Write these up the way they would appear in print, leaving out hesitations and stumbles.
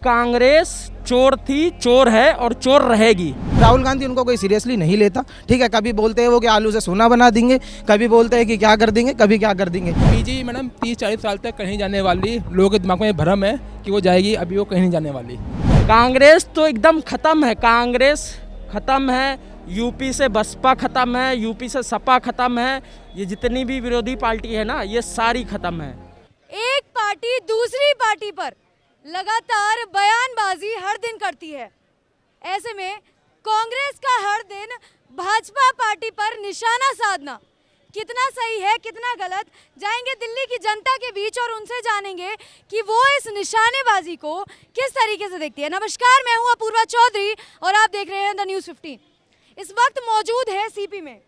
कांग्रेस चोर थी, चोर है और चोर रहेगी। राहुल गांधी उनको कोई सीरियसली नहीं लेता। ठीक है, कभी बोलते हैं वो कि आलू से सोना बना देंगे, कभी बोलते हैं कि क्या कर देंगे, कभी क्या कर देंगे। बीजेपी मैडम 30-40 साल तक कहीं जाने वाली, लोगों के दिमाग में भ्रम है कि वो जाएगी, अभी वो कहीं नहीं जाने वाली। कांग्रेस तो एकदम खत्म है, कांग्रेस खत्म है, यूपी से बसपा खत्म है, यूपी से सपा खत्म है, ये जितनी भी विरोधी पार्टी है ना, ये सारी खत्म है। एक पार्टी दूसरी पार्टी पर लगातार बयानबाजी हर दिन करती है। ऐसे में कांग्रेस का हर दिन भाजपा पार्टी पर निशाना साधना कितना सही है, कितना गलत, जाएंगे दिल्ली की जनता के बीच और उनसे जानेंगे कि वो इस निशानेबाजी को किस तरीके से देखती है। नमस्कार, मैं हूं अपूर्वा चौधरी और आप देख रहे हैं द न्यूज़ 15। इस वक्त मौजूद है सीपी में,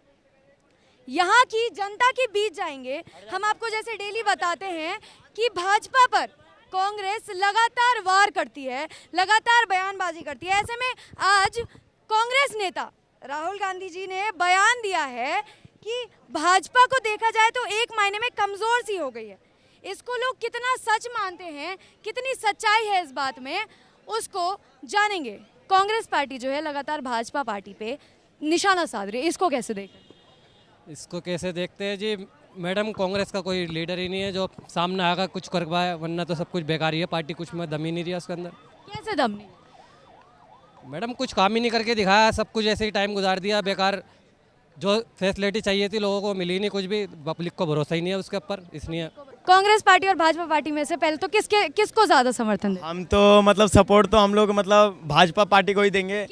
यहाँ की जनता के बीच जाएंगे। हम आपको जैसे डेली बताते हैं कि भाजपा पर कांग्रेस लगातार वार करती है, लगातार बयानबाजी करती है। ऐसे में आज कांग्रेस नेता राहुल गांधी जी ने बयान दिया है कि भाजपा को देखा जाए तो एक मायने में कमज़ोर सी हो गई है। इसको लोग कितना सच मानते हैं, कितनी सच्चाई है इस बात में, उसको जानेंगे। कांग्रेस पार्टी जो है लगातार भाजपा पार्टी पे निशाना साध रही है, इसको कैसे देखें? इसको कैसे देखते हैं जी मैडम, कांग्रेस का कोई लीडर ही नहीं है जो सामने आकर कुछ कर पाए, वरना तो सब कुछ बेकार ही है। पार्टी कुछ में दम ही नहीं रहा उसके अंदर। कैसे दम नहीं? मैडम कुछ काम ही नहीं करके दिखाया, सब कुछ ऐसे ही टाइम गुजार दिया बेकार। जो फैसिलिटी चाहिए थी लोगों को मिली नहीं कुछ भी, पब्लिक को भरोसा ही नहीं है उसके ऊपर, इसलिए। कांग्रेस पार्टी और भाजपा पार्टी में से पहले तो किसको ज्यादा समर्थन दे? हम तो मतलब सपोर्ट तो हम लोग मतलब भाजपा पार्टी को ही देंगे।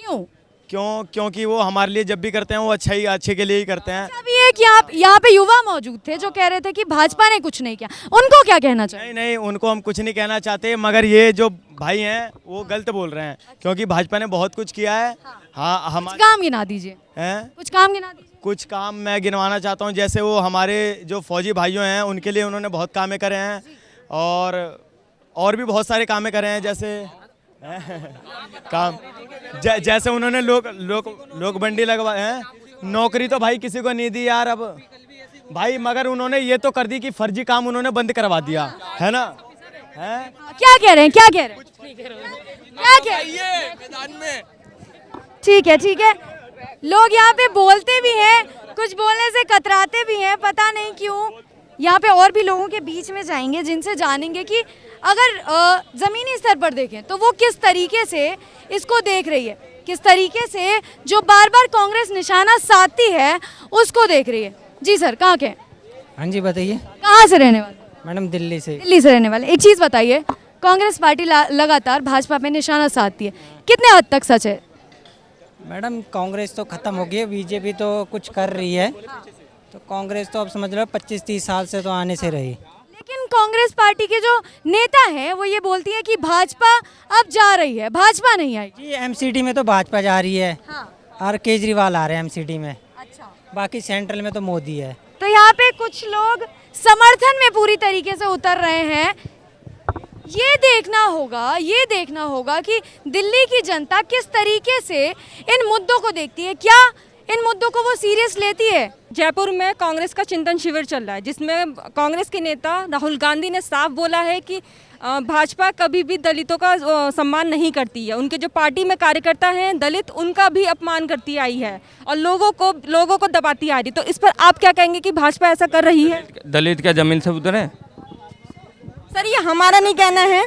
क्योंकि वो हमारे लिए जब भी करते हैं वो अच्छे के लिए ही करते हैं। अभी एक यहाँ पे युवा मौजूद थे जो कह रहे थे कि भाजपा ने कुछ नहीं किया, उनको क्या कहना चाहिए? नहीं, उनको हम कुछ नहीं कहना चाहते, मगर ये जो भाई हैं वो गलत बोल रहे हैं, क्योंकि भाजपा ने बहुत कुछ किया है। हाँ, कुछ काम गिना दीजिए। कुछ काम गिना दीजिए। कुछ काम मैं गिनवाना चाहता हूँ, जैसे वो हमारे जो फौजी भाइयों हैं उनके लिए उन्होंने बहुत कामें करे हैं, और भी बहुत सारे कामें करे हैं, जैसे काम जैसे उन्होंने लोक बंडी लगवाए हैं। नौकरी तो भाई किसी को नहीं दी यार अब भाई, मगर उन्होंने ये तो कर दी कि फर्जी काम उन्होंने बंद करवा दिया है ना। क्या कह रहे हैं, क्या कह रहे हैं? मैदान में ठीक है, लोग यहाँ पे बोलते भी हैं, कुछ बोलने से कतराते भी हैं, पता नहीं क्यों। यहाँ पे और भी लोगों के बीच में जाएंगे जिनसे जानेंगे कि अगर ज़मीनी स्तर पर देखें तो वो किस तरीके से इसको देख रही है, किस तरीके से जो बार बार कांग्रेस निशाना साधती है उसको देख रही है। जी सर, कहाँ के? हाँ जी बताइए। कहाँ से रहने वाले? मैडम दिल्ली से। दिल्ली से रहने वाले। एक चीज़ बताइए, कांग्रेस पार्टी लगातार भाजपा पे निशाना साधती है, कितने हद तक सच है? मैडम कांग्रेस तो ख़त्म हो गई है, बीजेपी तो कुछ कर रही है, तो कांग्रेस तो अब समझ लो 25-30 साल से तो आने से रही। लेकिन कांग्रेस पार्टी के जो नेता हैं वो ये बोलती है कि भाजपा अब जा रही है, भाजपा नहीं आई। जी एमसीडी में तो भाजपा जा रही है। और केजरीवाल आ रहे हैं एमसीडी में। अच्छा। बाकी सेंट्रल में तो मोदी है। तो यहाँ पे कुछ लोग समर्थन में पूरी तरीके से उतर रहे हैं। ये देखना होगा कि दिल्ली की जनता किस तरीके से इन मुद्दों को देखती है, क्या इन मुद्दों को वो सीरियस लेती है। जयपुर में कांग्रेस का चिंतन शिविर चल रहा है, जिसमें कांग्रेस के नेता राहुल गांधी ने साफ बोला है कि भाजपा कभी भी दलितों का सम्मान नहीं करती है। उनके जो पार्टी में कार्यकर्ता हैं दलित, उनका भी अपमान करती आई है और लोगों को दबाती आ रही। तो इस पर आप क्या कहेंगे कि भाजपा ऐसा कर रही है? दलित क्या जमीन से उतरे? सर, ये हमारा नहीं कहना है,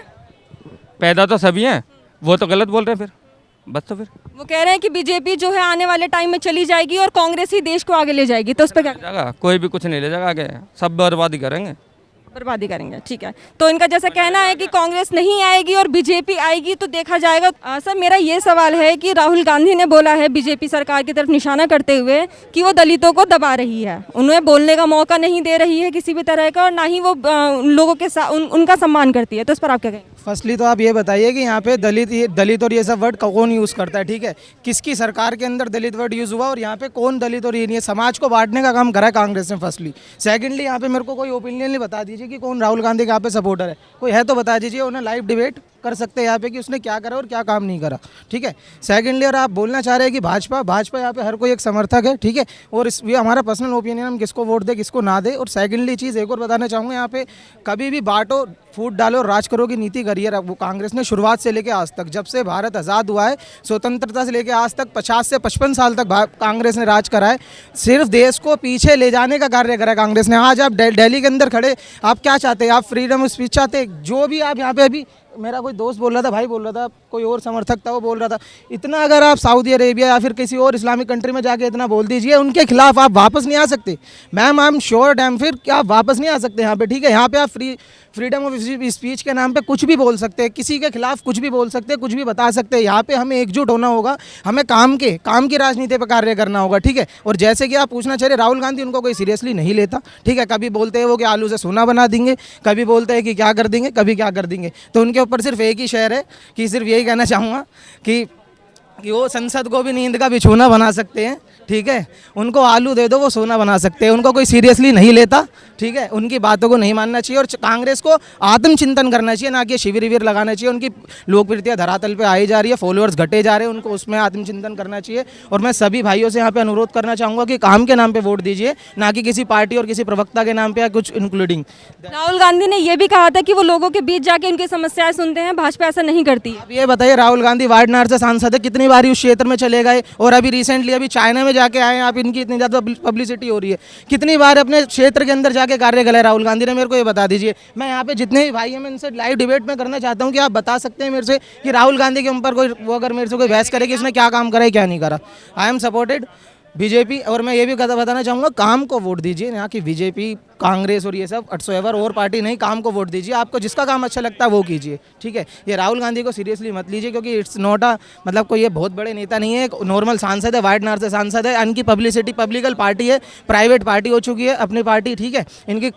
पैदा तो सभी हैं, वो तो गलत बोल रहे हैं फिर, बस। तो फिर वो कह रहे हैं कि बीजेपी जो है आने वाले टाइम में चली जाएगी और कांग्रेस ही देश को आगे ले जाएगी। तो उस पर क्या जाएगा? कोई भी कुछ नहीं ले जाएगा आगे, सब बर्बादी करेंगे। ठीक है, तो इनका जैसा कहना है कि कांग्रेस नहीं आएगी और बीजेपी आएगी, तो देखा जाएगा। सर, मेरा ये सवाल है कि राहुल गांधी ने बोला है बीजेपी सरकार की तरफ निशाना करते हुए कि वो दलितों को दबा रही है, उन्हें बोलने का मौका नहीं दे रही है किसी भी तरह का, और ना ही वो लोगों के साथ उनका सम्मान करती है। तो इस पर आप क्या कहेंगे? फर्स्टली तो आप ये बताइए कि यहाँ पे दलित और ये सब वर्ड कौन यूज़ करता है? ठीक है, किसकी सरकार के अंदर दलित वर्ड यूज़ हुआ और यहाँ पे कौन दलित और ये समाज को बांटने का काम करा है कांग्रेस ने? फर्स्टली। सेकेंडली, यहाँ पे मेरे को कोई ओपिनियन नहीं बता दीजिए कि कौन राहुल गांधी का यहाँ पे सपोर्टर है, कोई है तो बता दीजिए, उन्हें लाइव डिबेट कर सकते हैं यहाँ पे कि उसने क्या करा और क्या काम नहीं करा, ठीक है। सेकेंडली, और आप बोलना चाह रहे हैं कि भाजपा यहाँ पे हर कोई एक समर्थक है, ठीक है, और ये हमारा पर्सनल ओपिनियन, हम किसको वोट दे किसको ना दे। और सेकेंडली चीज़ एक और बताना चाहूँगा, यहाँ पे कभी भी बांटो फूट डालो और राज करो की नीति करी है वो कांग्रेस ने शुरुआत से लेकर आज तक। जब से भारत आज़ाद हुआ है, स्वतंत्रता से लेकर आज तक 50 से 55 साल तक कांग्रेस ने राज करा है। सिर्फ देश को पीछे ले जाने का कार्य करा कांग्रेस ने। आज आप दिल्ली के अंदर खड़े, आप क्या चाहते हैं? आप फ्रीडम ऑफ स्पीच चाहते हैं? जो भी आप यहाँ पे, अभी मेरा कोई दोस्त बोल रहा था, भाई बोल रहा था, कोई और समर्थक था वो बोल रहा था, इतना अगर आप सऊदी अरेबिया या फिर किसी और इस्लामिक कंट्री में जाके इतना बोल दीजिए, उनके खिलाफ आप वापस नहीं आ सकते। Ma'am, I am sure dam फिर कि आप वापस नहीं आ सकते यहाँ पे, ठीक है। यहाँ पे आप फ्रीडम ऑफ स्पीच के नाम पे कुछ भी बोल सकते हैं, किसी के खिलाफ कुछ भी बोल सकते हैं, कुछ भी बता सकते हैं। यहाँ पे हमें एकजुट होना होगा, हमें काम की राजनीति पर कार्य करना होगा, ठीक है। और जैसे कि आप पूछना चाह रहे, राहुल गांधी, उनको कोई सीरियसली नहीं लेता, ठीक है। कभी बोलते हैं वो कि आलू से सोना बना देंगे, कभी बोलते हैं कि क्या कर देंगे, कभी क्या कर देंगे। तो उनके ऊपर सिर्फ एक ही शेर है कि सिर्फ यही कहना चाहूँगा कि वो संसद को भी नींद का बिछौना बना सकते हैं, ठीक है। उनको आलू दे दो, वो सोना बना सकते हैं। उनको कोई सीरियसली नहीं लेता, ठीक है। उनकी बातों को नहीं मानना चाहिए और कांग्रेस को आत्मचिंतन करना चाहिए, ना कि शिविर विविर लगाना चाहिए। उनकी लोकप्रियता धरातल पे आई जा रही है, फॉलोअर्स घटे जा रहे हैं, उनको उसमें आत्मचिंतन करना चाहिए। और मैं सभी भाइयों से यहाँ पे अनुरोध करना चाहूँगा कि काम के नाम पे वोट दीजिए, ना कि किसी पार्टी और किसी प्रवक्ता के नाम पे या कुछ इंक्लूडिंग। राहुल गांधी ने ये भी कहा था कि वो लोगों के बीच जाके उनकी समस्याएं सुनते हैं, भाजपा ऐसा नहीं करती। अब ये बताइए, राहुल गांधी वायनाड से सांसद है, कितनी बारी उस क्षेत्र में चले गए, और अभी रिसेंटली अभी चाइना में जाके आए हैं, आप इनकी इतनी ज़्यादा पब्लिसिटी हो रही है, कितनी बार अपने क्षेत्र के अंदर जाके कार्य करा है राहुल गांधी ने? मेरे को ये बता दीजिए। मैं यहाँ पे जितने भी भाई हैं, मैं इनसे लाइव डिबेट में करना चाहता हूँ कि आप बता सकते हैं मेरे से कि राहुल गांधी के ऊपर कोई, वो अगर मेरे से कोई बहस करे कि इसने क्या काम करा है क्या नहीं करा। I am supported BJP. और मैं ये भी बताना चाहूँगा, काम को वोट दीजिए, ना कि बीजेपी, कांग्रेस और ये सब अटसोएवर और पार्टी नहीं। काम को वोट दीजिए, आपको जिसका काम अच्छा लगता है वो कीजिए, ठीक है। ये राहुल गांधी को सीरियसली मत लीजिए, क्योंकि इट्स नॉट अ, मतलब कोई ये बहुत बड़े नेता नहीं है, एक नॉर्मल सांसद है, वायनाड से सांसद है। इनकी पब्लिसिटी, पब्लिकल पार्टी है, प्राइवेट पार्टी हो चुकी है अपनी पार्टी, ठीक है। इनकी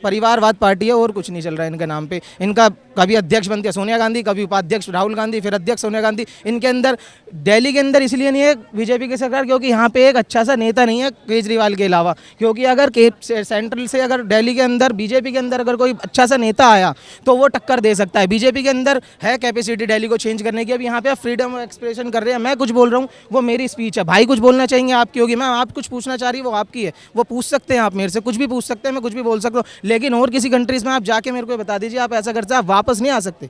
परिवारवाद पार्टी है और कुछ नहीं चल रहा है इनके नाम पे। इनका कभी अध्यक्ष बनती है सोनिया गांधी, कभी उपाध्यक्ष राहुल गांधी, फिर अध्यक्ष सोनिया गांधी। इनके अंदर, दिल्ली के अंदर इसलिए नहीं है बीजेपी की सरकार क्योंकि यहाँ पे एक अच्छा सा नेता नहीं है केजरीवाल के अलावा। क्योंकि अगर सेंट्रल से, अगर दिल्ली के अंदर बीजेपी के अंदर अगर कोई अच्छा सा नेता आया तो वो टक्कर दे सकता है। बीजेपी के अंदर है कैपेसिटी दिल्ली को चेंज करने की। अब यहाँ पे आप फ्रीडम ऑफ एक्सप्रेशन कर रहे हैं, मैं कुछ बोल रहा हूँ, वो मेरी स्पीच है। भाई कुछ बोलना चाहेंगे आपकी होगी, मैं आप कुछ पूछना चाह रही वो आपकी है, वो पूछ सकते हैं आप मेरे से, कुछ भी पूछ सकते हैं, मैं कुछ भी बोल सकता हूँ। लेकिन और किसी कंट्रीज में आप जाके मेरे को बता दीजिए, आप ऐसा करते आप वापस नहीं आ सकते।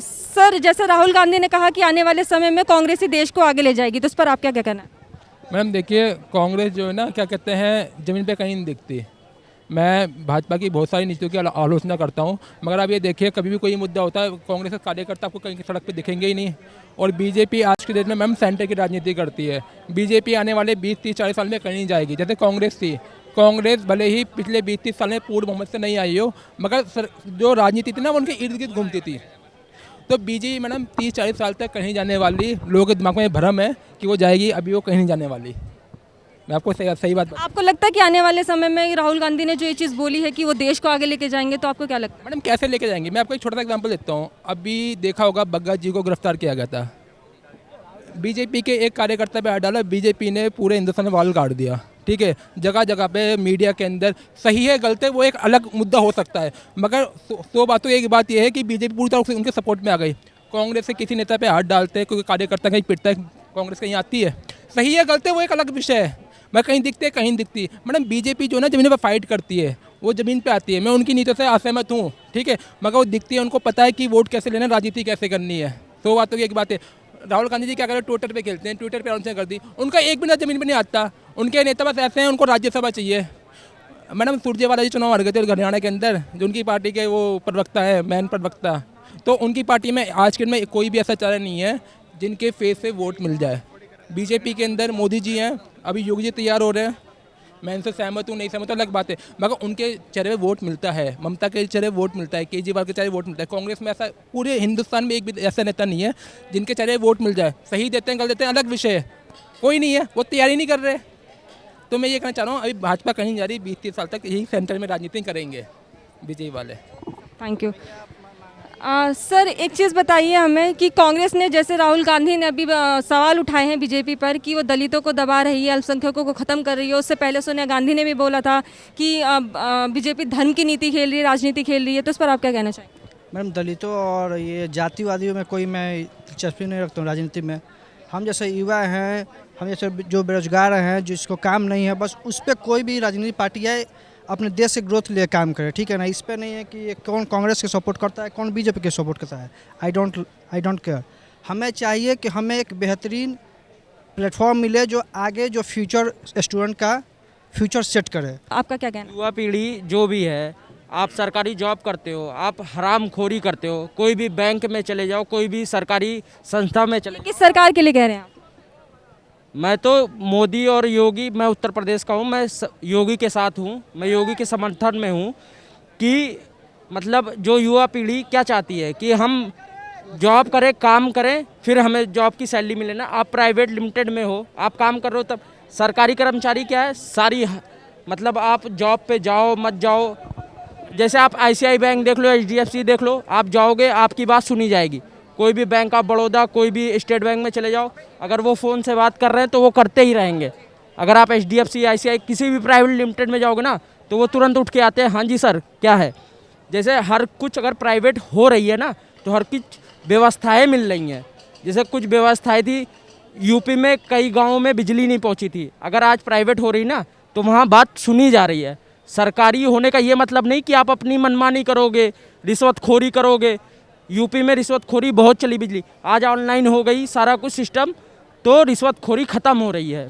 सर, जैसे राहुल गांधी ने कहा कि आने वाले समय में कांग्रेस ही देश को आगे ले जाएगी, तो उस पर आप क्या कहना है? मैडम देखिए, कांग्रेस जो है ना, क्या कहते हैं, ज़मीन पे कहीं नहीं दिखती। मैं भाजपा की बहुत सारी नीतियों की आलोचना करता हूं, मगर आप ये देखिए, कभी भी कोई मुद्दा होता है, कांग्रेस के कार्यकर्ता आपको कहीं सड़क पे दिखेंगे ही नहीं। और बीजेपी आज के डेट में मैम सेंटर की राजनीति करती है। बीजेपी आने वाले 20, 30, 40 साल में कहीं नहीं जाएगी। जैसे कांग्रेस थी, कांग्रेस भले ही पिछले 20-30 साल में पूर्ण बहुमत से नहीं आई हो, मगर जो राजनीति थी ना, वो उनके इर्द गिर्द घूमती थी। तो बीजेपी मैडम 30-40 साल तक कहीं जाने वाली, लोगों के दिमाग में भ्रम है कि वो जाएगी, अभी वो कहीं नहीं जाने वाली। मैं आपको सही बात बता। आपको लगता है कि आने वाले समय में राहुल गांधी ने जो ये चीज़ बोली है कि वो देश को आगे लेके जाएंगे, तो आपको क्या लगता है? मैडम कैसे लेके जाएंगे? मैं आपको एक छोटा सा एग्जांपल देता हूँ। अभी देखा होगा, बग्गा जी को गिरफ्तार किया गया था, बीजेपी के एक कार्यकर्ता पे हाथ डाला, बीजेपी ने पूरे हिंदुस्तान में वाल काट दिया, ठीक है। जगह जगह पे मीडिया के अंदर, सही है गलत है वो एक अलग मुद्दा हो सकता है, मगर 100 बातों एक बात यह है कि बीजेपी पूरी तरह से उनके सपोर्ट में आ गई। कांग्रेस से किसी नेता पे हाथ डालते हैं, कोई कार्यकर्ता कहीं पिटता है, कांग्रेस कहीं आती है। सही है गलत है वो एक अलग विषय है, मैं कहीं दिखते कहीं दिखती। मैडम बीजेपी जो है ना, ज़मीन पर फाइट करती है, वो ज़मीन पे आती है। मैं उनकी नीतियों से असहमत हूँ, ठीक है, मगर वो दिखती है, उनको पता है कि वोट कैसे लेना, राजनीति कैसे करनी है। 100 बातों की एक बात है। राहुल गांधी जी क्या करें, ट्विटर पे खेलते हैं, ट्विटर पे अनाउंस कर दी, उनका एक भी ना ज़मीन पे नहीं आता। उनके नेता बस ऐसे हैं, उनको राज्यसभा चाहिए। मैडम सुरजेवाला जी चुनाव हार गए थे हरियाणा के अंदर, जो उनकी पार्टी के वो प्रवक्ता है, मैन प्रवक्ता, तो उनकी पार्टी में आज के में कोई भी ऐसा चेहरा नहीं है जिनके फेस से वोट मिल जाए। बीजेपी के अंदर मोदी जी हैं, अभी योगी जी तैयार हो रहे हैं, मैं इनसे सहमत हूँ नहीं सहमत अलग बात है, मगर उनके चेहरे पे वोट मिलता है, ममता के चेहरे वोट मिलता है, केजरीवाल के चेहरे वोट मिलता है। कांग्रेस में ऐसा पूरे हिंदुस्तान में एक भी ऐसा नेता नहीं है जिनके चेहरे वोट मिल जाए। सही देते हैं गलत देते हैं अलग विषय है, कोई नहीं है, वो तैयारी नहीं कर रहे। तो मैं ये कहना चाह रहा हूँ, अभी भाजपा कहीं नहीं जा रही, 20-30 साल तक यही सेंटर में राजनीति करेंगे बीजेपी वाले। Thank you. सर, एक चीज़ बताइए हमें कि कांग्रेस ने, जैसे राहुल गांधी ने अभी सवाल उठाए हैं बीजेपी पर कि वो दलितों को दबा रही है, अल्पसंख्यकों को ख़त्म कर रही है। उससे पहले सोनिया गांधी ने भी बोला था कि बीजेपी धर्म की नीति खेल रही है, राजनीति खेल रही है, तो इस पर आप क्या कहना चाहेंगे? मैडम दलितों और ये जातिवादियों में कोई मैं दिलचस्पी नहीं रखता हूँ राजनीति में। हम जैसे युवा हैं, हम जैसे जो बेरोजगार हैं, जिसको काम नहीं है, बस उस पर कोई भी राजनीतिक पार्टी है अपने देश के ग्रोथ के लिए काम करे, ठीक है ना। इस पर नहीं है कि कौन कांग्रेस के सपोर्ट करता है, कौन बीजेपी के सपोर्ट करता है। I don't care. हमें चाहिए कि हमें एक बेहतरीन प्लेटफॉर्म मिले जो आगे जो फ्यूचर स्टूडेंट का फ्यूचर सेट करे। आपका क्या कहना है? युवा पीढ़ी जो भी है, आप सरकारी जॉब करते हो, आप हरामखोरी करते हो, कोई भी बैंक में चले जाओ, कोई भी सरकारी संस्था में चले किस सरकार के लिए कह रहे हैं आप? मैं तो मोदी और योगी, मैं उत्तर प्रदेश का हूँ, मैं योगी के साथ हूँ, मैं योगी के समर्थन में हूँ कि मतलब जो युवा पीढ़ी क्या चाहती है कि हम जॉब करें, काम करें, फिर हमें जॉब की सैलरी मिले ना। आप प्राइवेट लिमिटेड में हो, आप काम कर रहे हो, तब सरकारी कर्मचारी क्या है, सारी मतलब आप जॉब पे जाओ मत जाओ, जैसे आप ICICI बैंक देख लो, HDFC देख लो, आप जाओगे आपकी बात सुनी जाएगी। कोई भी बैंक ऑफ बड़ौदा, कोई भी स्टेट बैंक में चले जाओ, अगर वो फ़ोन से बात कर रहे हैं तो वो करते ही रहेंगे। अगर आप HDFC, ICICI किसी भी प्राइवेट लिमिटेड में जाओगे ना, तो वो तुरंत उठ के आते हैं, हाँ जी सर क्या है। जैसे हर कुछ अगर प्राइवेट हो रही है ना, तो हर कुछ व्यवस्थाएं मिल रही हैं। जैसे कुछ व्यवस्थाएं थी, यूपी में कई गाँवों में बिजली नहीं पहुँची थी, अगर आज प्राइवेट हो रही ना तो वहाँ बात सुनी जा रही है। सरकारी होने का ये मतलब नहीं कि आप अपनी मनमानी करोगे, रिश्वतखोरी करोगे। यूपी में रिश्वतखोरी बहुत चली, बिजली आज ऑनलाइन हो गई सारा कुछ सिस्टम, तो रिश्वतखोरी ख़त्म हो रही है।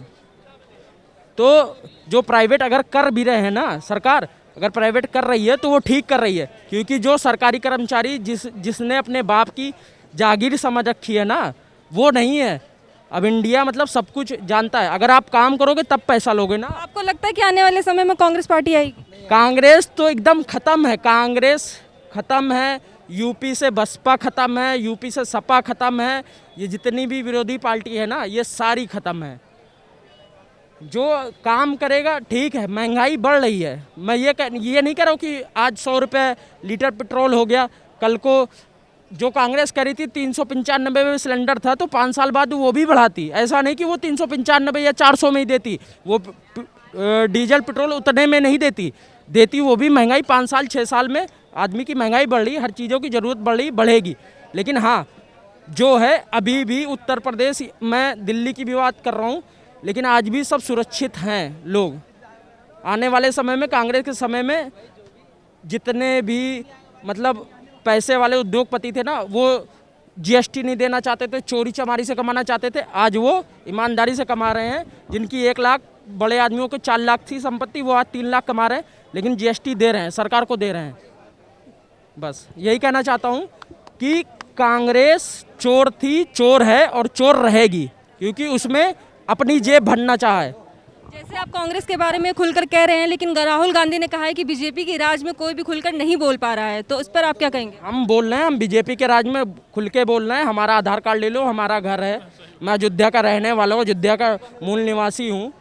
तो जो प्राइवेट अगर कर भी रहे हैं ना, सरकार अगर प्राइवेट कर रही है तो वो ठीक कर रही है, क्योंकि जो सरकारी कर्मचारी जिसने अपने बाप की जागीर समझ रखी है ना, वो नहीं है। अब इंडिया मतलब सब कुछ जानता है, अगर आप काम करोगे तब पैसा लोगे ना। आपको लगता है कि आने वाले समय में कांग्रेस पार्टी आएगी? कांग्रेस तो एकदम ख़त्म है, कांग्रेस ख़त्म है, यूपी से बसपा ख़त्म है, यूपी से सपा ख़त्म है, ये जितनी भी विरोधी पार्टी है ना, ये सारी ख़त्म है। जो काम करेगा ठीक है, महंगाई बढ़ रही है, मैं ये नहीं कह रहा हूँ कि आज 100 रुपये लीटर पेट्रोल हो गया, कल को जो कांग्रेस कह रही थी 395 में सिलेंडर था तो 5 साल बाद वो भी बढ़ाती। ऐसा नहीं कि वो 395 या 400 में ही देती, वो डीजल पेट्रोल उतने में नहीं देती वो भी महंगाई 5 साल 6 साल में आदमी की महंगाई बढ़ रही, हर चीज़ों की ज़रूरत बढ़ रही, बढ़ेगी। लेकिन हाँ, जो है अभी भी उत्तर प्रदेश, मैं दिल्ली की भी बात कर रहा हूँ, लेकिन आज भी सब सुरक्षित हैं लोग। आने वाले समय में, कांग्रेस के समय में जितने भी मतलब पैसे वाले उद्योगपति थे ना, वो GST नहीं देना चाहते थे, चोरी चमारी से कमाना चाहते थे, आज वो ईमानदारी से कमा रहे हैं। जिनकी 1 लाख, बड़े आदमियों को 4 लाख थी संपत्ति, वो आज 3 लाख कमा रहे हैं, लेकिन GST दे रहे हैं, सरकार को दे रहे हैं। बस यही कहना चाहता हूँ कि कांग्रेस चोर थी, चोर है और चोर रहेगी, क्योंकि उसमें अपनी जेब भरना चाहा है। जैसे आप कांग्रेस के बारे में खुलकर कह रहे हैं, लेकिन राहुल गांधी ने कहा है कि बीजेपी के राज में कोई भी खुलकर नहीं बोल पा रहा है, तो उस पर आप क्या कहेंगे? हम बोल रहे हैं, हम बीजेपी के राज में खुल के बोल रहे हैं। हमारा आधार कार्ड ले लो, हमारा घर है, मैं अयोध्या का रहने वाला हूँ, अयोध्या का मूल निवासी हूँ।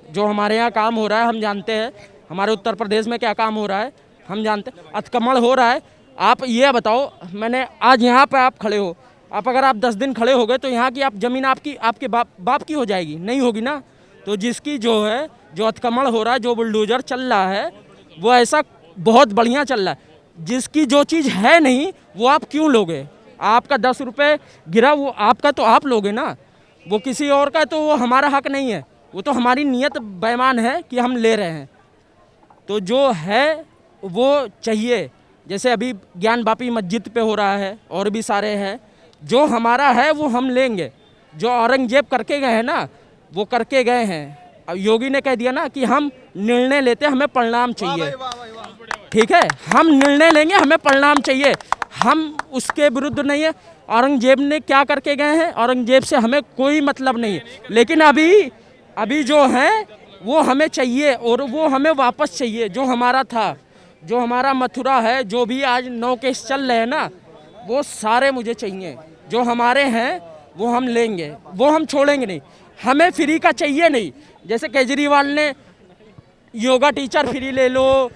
जो हमारे यहाँ काम हो रहा है हम जानते हैं, हमारे उत्तर प्रदेश में क्या काम हो रहा है हम जानते हैं, अतिक्रमण हो रहा है। आप ये बताओ, मैंने आज यहाँ पर आप खड़े हो, आप अगर आप 10 दिन खड़े हो गए तो यहाँ की आप ज़मीन आपके बाप की हो जाएगी, नहीं होगी ना। तो जिसकी जो है, जो अतिक्रमण हो रहा है, जो बुलडोजर चल रहा है, वो ऐसा बहुत बढ़िया चल रहा है। जिसकी जो चीज़ है नहीं, वो आप क्यों लोगे? आपका 10 रुपये गिरा, वो आपका तो आप लोगे ना, वो किसी और का तो वो हमारा हक नहीं है, वो तो हमारी नीयत बेईमान है कि हम ले रहे हैं। तो जो है वो चाहिए, जैसे अभी ज्ञान वापी मस्जिद पे हो रहा है, और भी सारे हैं। जो हमारा है वो हम लेंगे, जो औरंगजेब करके गए हैं ना, वो करके गए हैं। अब योगी ने कह दिया ना कि हम निर्णय लेते, हमें परिणाम चाहिए, ठीक है, हम निर्णय लेंगे, हमें परिणाम चाहिए, हम उसके विरुद्ध नहीं है। औरंगजेब ने क्या करके गए हैं, औरंगजेब से हमें कोई मतलब नहीं है, लेकिन अभी जो है वो हमें चाहिए, और वो हमें वापस चाहिए, जो हमारा था, जो हमारा मथुरा है, जो भी आज 9 केस चल रहे हैं ना, वो सारे मुझे चाहिए। जो हमारे हैं वो हम लेंगे, वो हम छोड़ेंगे नहीं। हमें फ्री का चाहिए नहीं, जैसे केजरीवाल ने योगा टीचर फ्री ले लो,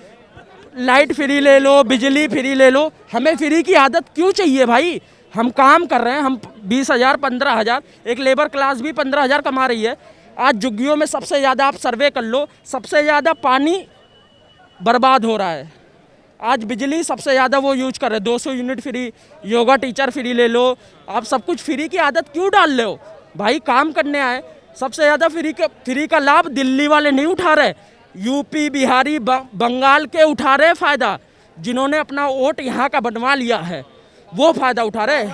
लाइट फ्री ले लो, बिजली फ्री ले लो, हमें फ्री की आदत क्यों चाहिए भाई? हम काम कर रहे हैं, हम 20,000 15,000, एक लेबर क्लास भी 15,000 कमा रही है। आज झुग्गियों में सबसे ज़्यादा आप सर्वे कर लो, सबसे ज़्यादा पानी बर्बाद हो रहा है। आज बिजली सबसे ज़्यादा वो यूज कर रहे हैं, 200 unit free, yoga teacher free ले लो। आप सब कुछ फ्री की आदत क्यों डाल रहे हो भाई? काम करने आए। सबसे ज़्यादा फ्री का लाभ दिल्ली वाले नहीं उठा रहे, यूपी, बिहारी, बंगाल के उठा रहे फ़ायदा। जिन्होंने अपना वोट यहाँ का बनवा लिया है वो फ़ायदा उठा रहे।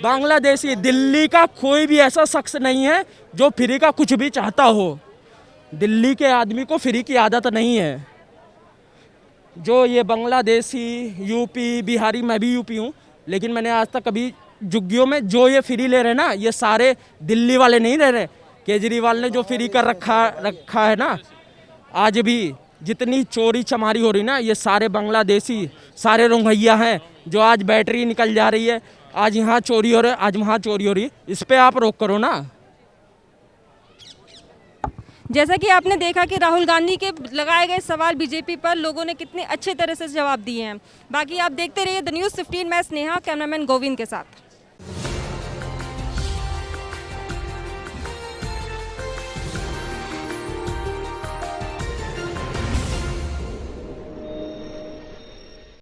बांग्लादेशी, दिल्ली का कोई भी ऐसा शख्स नहीं है जो फ्री का कुछ भी चाहता हो। दिल्ली के आदमी को फ्री की आदत नहीं है। जो ये बांग्लादेशी, यूपी, बिहारी, मैं भी यूपी हूँ, लेकिन मैंने आज तक कभी झुग्गियों में जो ये फ्री ले रहे ना, ये सारे दिल्ली वाले नहीं ले रहे। केजरीवाल ने जो फ्री कर रखा है ना, आज भी जितनी चोरी चमारी हो रही ना, ये सारे बांग्लादेशी, सारे रोहिंग्या हैं। जो आज बैटरी निकल जा रही है, आज यहाँ चोरी हो रही है, आज वहाँ चोरी हो रही है, इस पे आप रोक करो ना। जैसा कि आपने देखा कि राहुल गांधी के लगाए गए सवाल बीजेपी पर लोगों ने कितने अच्छे तरह से जवाब दिए हैं। बाकी आप देखते रहिए द न्यूज़ 15, मैं स्नेहा, कैमरामैन गोविंद के साथ।